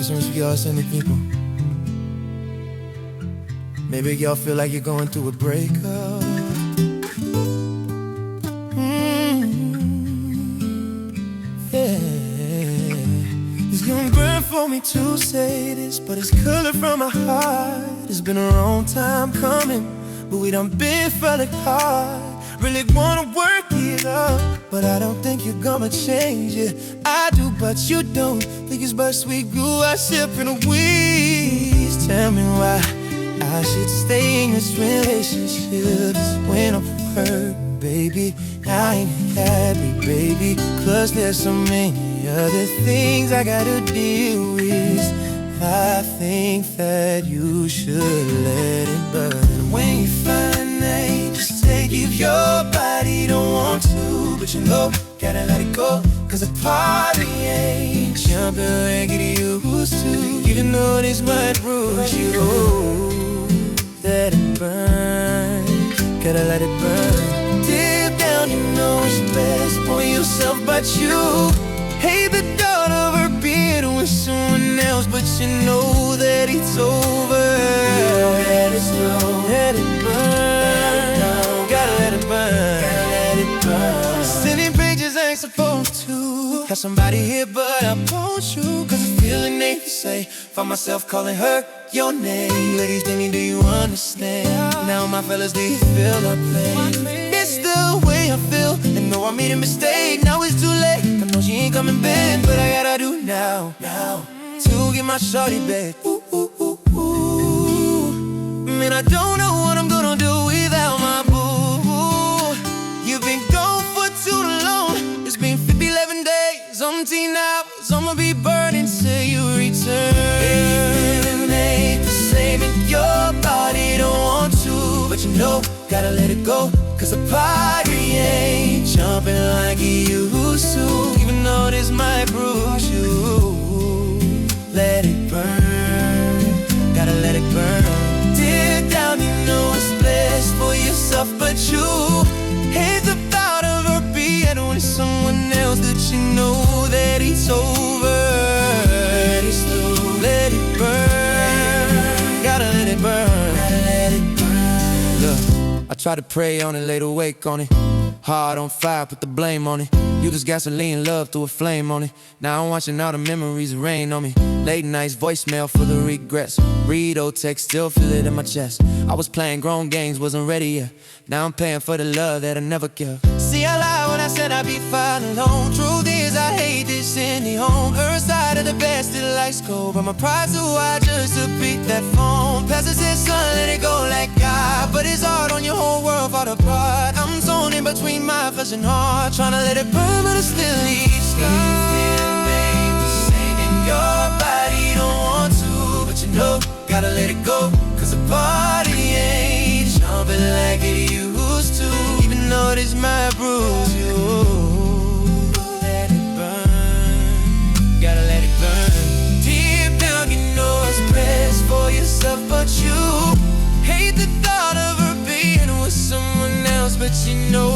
this one's for y'all Sunday people. Maybe y'all feel like you're going through a breakup. Yeah. It's gonna burn for me to say this, but it's color from my heart. It's been a long time coming, but we done been falling hard. Really wanna work it up, but I don't think you're gonna change it. I do, but you don't. Think it's best we grew our separate ways. Tell me why I should stay in this relationship. When I'm hurt, baby, I ain't happy, baby. Plus there's so many other things I gotta deal with. I think that you should let it burn. When you find that, just take it. If your body don't want to, but you know, gotta let it go. Cause a party ain't jumping like it used to. Even though this might bruise you, let it burn, gotta let it burn. Deep down you know it's best for yourself, but you hate the thought of her being with someone else. But you know that it's over. Let it slow, let it burn, gotta let it burn, gotta let it burn. Sending pages ain't supposed to have somebody here, but I want you. Cause I'm feeling ain't to say. Find myself calling her your name. Ladies, Denny, do you understand? Now my fellas, do you feel the pain? It's the way I feel, and know I made a mistake. Now it's too late, I know she ain't coming back. But I gotta do now to get my shorty back. Ooh, ooh, ooh, ooh. Man, I don't know what I'm gonna do without my boo. You've been gone for too long. It's been 11 days, 17 hours. I'ma be burning till you return. It ain't the same, and your body don't want to, but you know, gotta let it go. Cause the party ain't jumping like it used to. Even though this might bruise you, let it burn, gotta let it burn. Deep down you know it's best for yourself, but you hate the thought of her being with someone else. That you know that it's over. Let it slow, let it burn, gotta let it burn, gotta let it burn. Look, I try to pray on it, lay the wake on it. Heart on fire, put the blame on it. You just gasoline, love threw a flame on it. Now I'm watching all the memories rain on me. Late nights, voicemail for the regrets. Read old text, still feel it in my chest. I was playing grown games, wasn't ready yet. Now I'm paying for the love that I never give. See, I lied when I said I'd be fine alone. Truth is, I hate this Cindy home. Her side of the bed still likes cold, but my pride too wide just to beat that phone. Pastor said, son, let it go like God. But it's hard on your whole world fall apart. I'm torn in between my flesh and heart, trying to let it burn, but it still leaves scars. Your body don't want to, but you know, gotta let it go. Cause the party ain't jumping like it used to. Even though this might bruise you, let it burn, gotta let it burn. Deep down you know it's best for yourself, but you hate the thought of her being with someone else. But you know